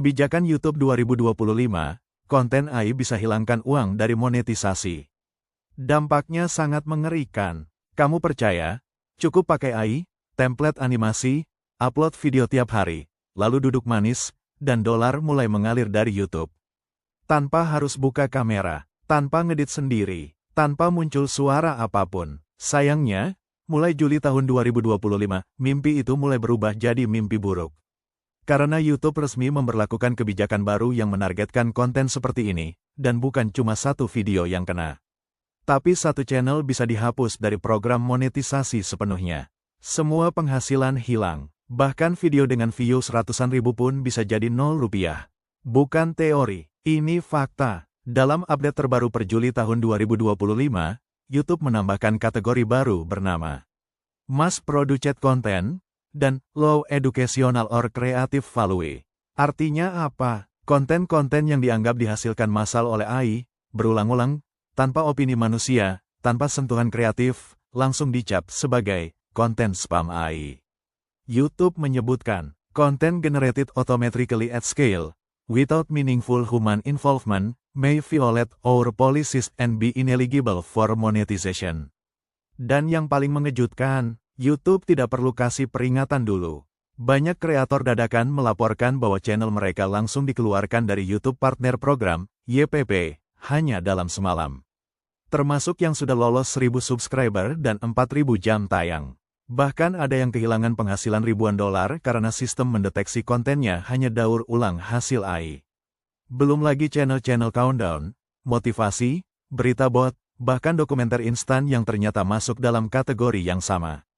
Kebijakan YouTube 2025, konten AI bisa hilangkan uang dari monetisasi. Dampaknya sangat mengerikan. Kamu percaya? Cukup pakai AI, template animasi, upload video tiap hari, lalu duduk manis, dan dolar mulai mengalir dari YouTube. Tanpa harus buka kamera, tanpa ngedit sendiri, tanpa muncul suara apapun. Sayangnya, mulai Juli tahun 2025, mimpi itu mulai berubah jadi mimpi buruk. Karena YouTube resmi memberlakukan kebijakan baru yang menargetkan konten seperti ini, dan bukan cuma satu video yang kena. Tapi satu channel bisa dihapus dari program monetisasi sepenuhnya. Semua penghasilan hilang, bahkan video dengan views ratusan ribu pun bisa jadi $0. Bukan teori, ini fakta. Dalam update terbaru per Juli tahun 2025, YouTube menambahkan kategori baru bernama Mass Produced Content dan Low Educational or Creative Value. Artinya apa? Konten-konten yang dianggap dihasilkan massal oleh AI, berulang-ulang, tanpa opini manusia, tanpa sentuhan kreatif, langsung dicap sebagai konten spam AI. YouTube menyebutkan, content generated automatically at scale, without meaningful human involvement, may violate our policies and be ineligible for monetization. Dan yang paling mengejutkan, YouTube tidak perlu kasih peringatan dulu. Banyak kreator dadakan melaporkan bahwa channel mereka langsung dikeluarkan dari YouTube Partner Program, YPP, hanya dalam semalam. Termasuk yang sudah lolos 1.000 subscriber dan 4.000 jam tayang. Bahkan ada yang kehilangan penghasilan ribuan dolar karena sistem mendeteksi kontennya hanya daur ulang hasil AI. Belum lagi channel-channel countdown, motivasi, berita bot, bahkan dokumenter instan yang ternyata masuk dalam kategori yang sama.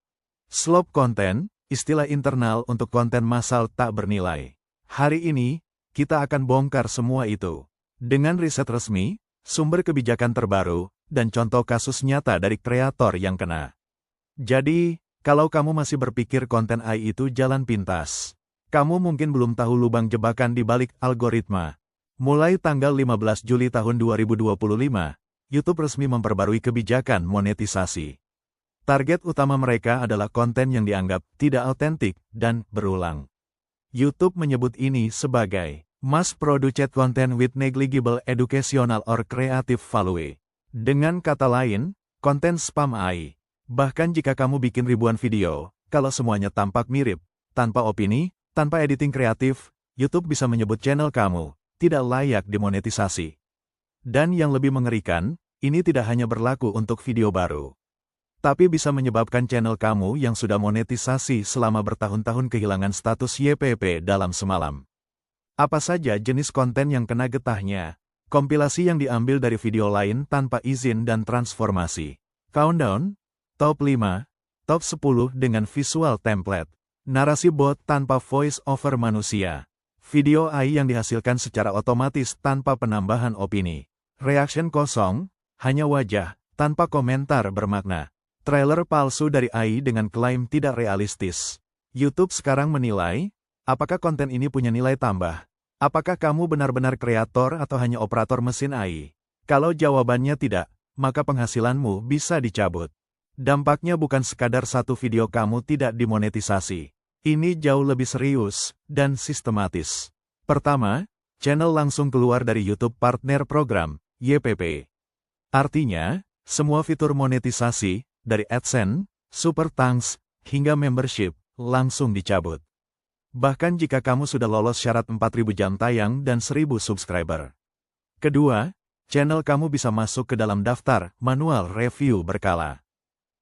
Slop konten, istilah internal untuk konten massal tak bernilai. Hari ini, kita akan bongkar semua itu. Dengan riset resmi, sumber kebijakan terbaru, dan contoh kasus nyata dari kreator yang kena. Jadi, kalau kamu masih berpikir konten AI itu jalan pintas, kamu mungkin belum tahu lubang jebakan di balik algoritma. Mulai tanggal 15 Juli tahun 2025, YouTube resmi memperbarui kebijakan monetisasi. Target utama mereka adalah konten yang dianggap tidak autentik dan berulang. YouTube menyebut ini sebagai mass-produced content with negligible educational or creative value. Dengan kata lain, konten spam AI. Bahkan jika kamu bikin ribuan video, kalau semuanya tampak mirip, tanpa opini, tanpa editing kreatif, YouTube bisa menyebut channel kamu tidak layak dimonetisasi. Dan yang lebih mengerikan, ini tidak hanya berlaku untuk video baru, tapi bisa menyebabkan channel kamu yang sudah monetisasi selama bertahun-tahun kehilangan status YPP dalam semalam. Apa saja jenis konten yang kena getahnya? Kompilasi yang diambil dari video lain tanpa izin dan transformasi. Countdown, top 5, top 10 dengan visual template. Narasi bot tanpa voice over manusia. Video AI yang dihasilkan secara otomatis tanpa penambahan opini. Reaction kosong, hanya wajah, tanpa komentar bermakna. Trailer palsu dari AI dengan klaim tidak realistis. YouTube sekarang menilai, apakah konten ini punya nilai tambah? Apakah kamu benar-benar kreator atau hanya operator mesin AI? Kalau jawabannya tidak, maka penghasilanmu bisa dicabut. Dampaknya bukan sekadar satu video kamu tidak dimonetisasi. Ini jauh lebih serius dan sistematis. Pertama, channel langsung keluar dari YouTube Partner Program, YPP. Artinya, semua fitur monetisasi, dari AdSense, Super Thanks, hingga membership, langsung dicabut. Bahkan jika kamu sudah lolos syarat 4.000 jam tayang dan 1.000 subscriber. Kedua, channel kamu bisa masuk ke dalam daftar manual review berkala.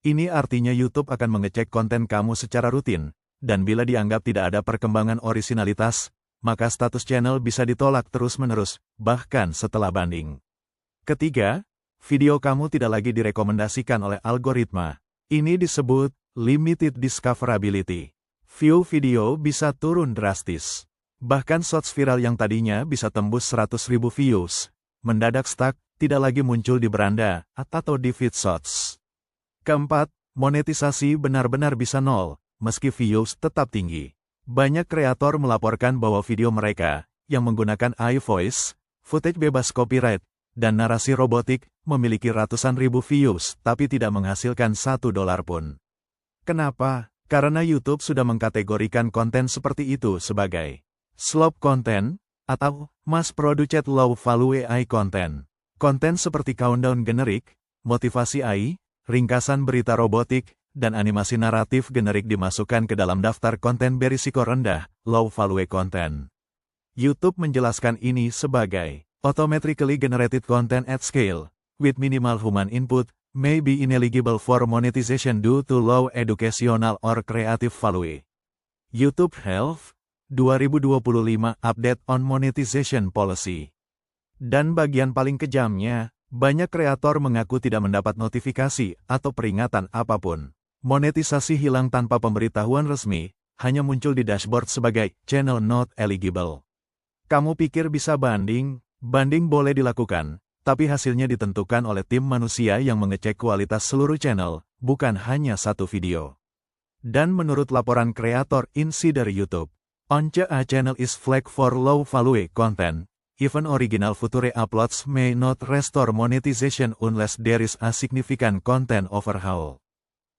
Ini artinya YouTube akan mengecek konten kamu secara rutin, dan bila dianggap tidak ada perkembangan orisinalitas, maka status channel bisa ditolak terus-menerus, bahkan setelah banding. Ketiga, video kamu tidak lagi direkomendasikan oleh algoritma. Ini disebut limited discoverability. View video bisa turun drastis. Bahkan shots viral yang tadinya bisa tembus 100.000 views, mendadak stuck, tidak lagi muncul di beranda atau di feed shots. Keempat, monetisasi benar-benar bisa nol, meski views tetap tinggi. Banyak kreator melaporkan bahwa video mereka, yang menggunakan AI voice, footage bebas copyright, dan narasi robotik, memiliki ratusan ribu views tapi tidak menghasilkan $1 pun. Kenapa? Karena YouTube sudah mengkategorikan konten seperti itu sebagai slop konten, atau mass-produced low-value AI content. Konten seperti countdown generik, motivasi AI, ringkasan berita robotik, dan animasi naratif generik dimasukkan ke dalam daftar konten berisiko rendah, low-value content. YouTube menjelaskan ini sebagai automatically generated content at scale, with minimal human input, may be ineligible for monetization due to low educational or creative value. YouTube Health 2025 Update on Monetization Policy. Dan bagian paling kejamnya, banyak kreator mengaku tidak mendapat notifikasi atau peringatan apapun. Monetisasi hilang tanpa pemberitahuan resmi, hanya muncul di dashboard sebagai channel not eligible. Kamu pikir bisa banding? Banding boleh dilakukan, tapi hasilnya ditentukan oleh tim manusia yang mengecek kualitas seluruh channel, bukan hanya satu video. Dan menurut laporan kreator Insider YouTube, once a channel is flagged for low-value content, even original future uploads may not restore monetization unless there is a significant content overhaul.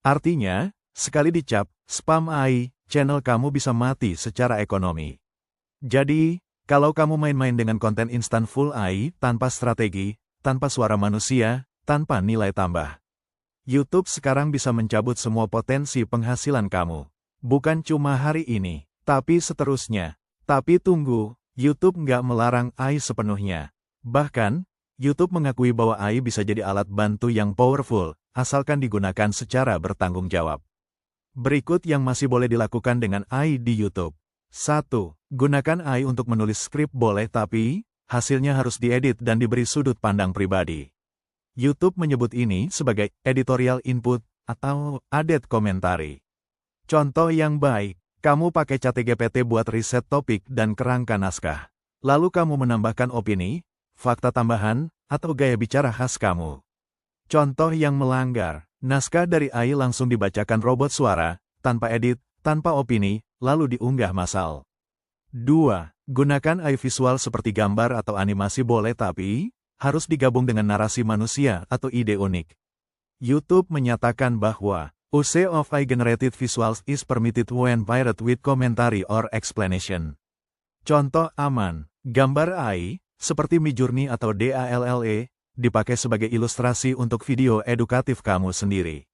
Artinya, sekali dicap spam AI, channel kamu bisa mati secara ekonomi. Jadi, kalau kamu main-main dengan konten instan full AI, tanpa strategi, tanpa suara manusia, tanpa nilai tambah, YouTube sekarang bisa mencabut semua potensi penghasilan kamu. Bukan cuma hari ini, tapi seterusnya. Tapi tunggu, YouTube nggak melarang AI sepenuhnya. Bahkan, YouTube mengakui bahwa AI bisa jadi alat bantu yang powerful, asalkan digunakan secara bertanggung jawab. Berikut yang masih boleh dilakukan dengan AI di YouTube. 1. Gunakan AI untuk menulis skrip boleh, tapi hasilnya harus diedit dan diberi sudut pandang pribadi. YouTube menyebut ini sebagai editorial input atau added commentary. Contoh yang baik, kamu pakai ChatGPT buat riset topik dan kerangka naskah. Lalu kamu menambahkan opini, fakta tambahan, atau gaya bicara khas kamu. Contoh yang melanggar, naskah dari AI langsung dibacakan robot suara, tanpa edit, tanpa opini, lalu diunggah massal. 2. Gunakan AI visual seperti gambar atau animasi boleh, tapi harus digabung dengan narasi manusia atau ide unik. YouTube menyatakan bahwa use of AI-generated visuals is permitted when paired with commentary or explanation. Contoh aman, gambar AI, seperti Midjourney atau DALL-E, dipakai sebagai ilustrasi untuk video edukatif kamu sendiri.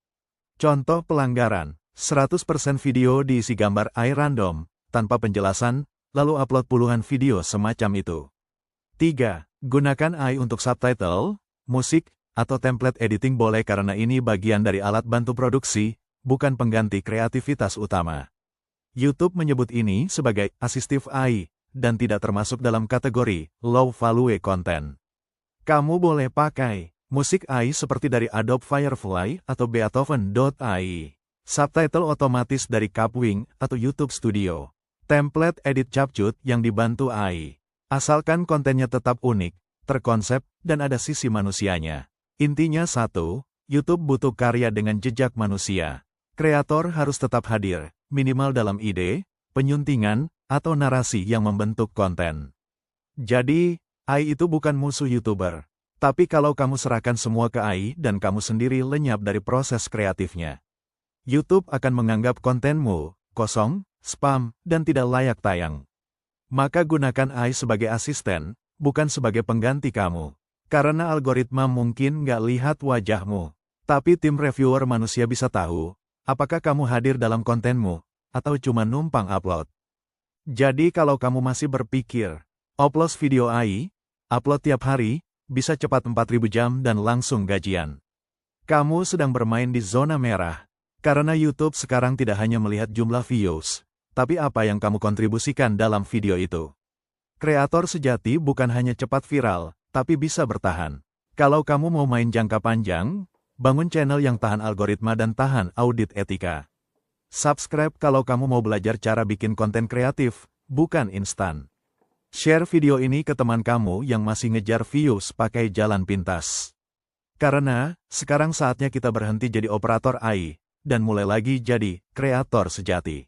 Contoh pelanggaran, 100% video diisi gambar AI random, tanpa penjelasan, lalu upload puluhan video semacam itu. 3. Gunakan AI untuk subtitle, musik, atau template editing boleh karena ini bagian dari alat bantu produksi, bukan pengganti kreativitas utama. YouTube menyebut ini sebagai assistive AI, dan tidak termasuk dalam kategori low-value content. Kamu boleh pakai musik AI seperti dari Adobe Firefly atau Beethoven.ai, subtitle otomatis dari Kapwing atau YouTube Studio, template edit CapCut yang dibantu AI. Asalkan kontennya tetap unik, terkonsep, dan ada sisi manusianya. Intinya satu, YouTube butuh karya dengan jejak manusia. Kreator harus tetap hadir, minimal dalam ide, penyuntingan, atau narasi yang membentuk konten. Jadi, AI itu bukan musuh YouTuber. Tapi kalau kamu serahkan semua ke AI dan kamu sendiri lenyap dari proses kreatifnya, YouTube akan menganggap kontenmu kosong, spam, dan tidak layak tayang. Maka gunakan AI sebagai asisten, bukan sebagai pengganti kamu. Karena algoritma mungkin nggak lihat wajahmu, tapi tim reviewer manusia bisa tahu, apakah kamu hadir dalam kontenmu, atau cuma numpang upload. Jadi kalau kamu masih berpikir, upload video AI, upload tiap hari, bisa cepat 4.000 jam dan langsung gajian, kamu sedang bermain di zona merah. Karena YouTube sekarang tidak hanya melihat jumlah views, tapi apa yang kamu kontribusikan dalam video itu. Kreator sejati bukan hanya cepat viral, tapi bisa bertahan. Kalau kamu mau main jangka panjang, bangun channel yang tahan algoritma dan tahan audit etika. Subscribe kalau kamu mau belajar cara bikin konten kreatif, bukan instan. Share video ini ke teman kamu yang masih ngejar views pakai jalan pintas. Karena, sekarang saatnya kita berhenti jadi operator AI, dan mulai lagi jadi kreator sejati.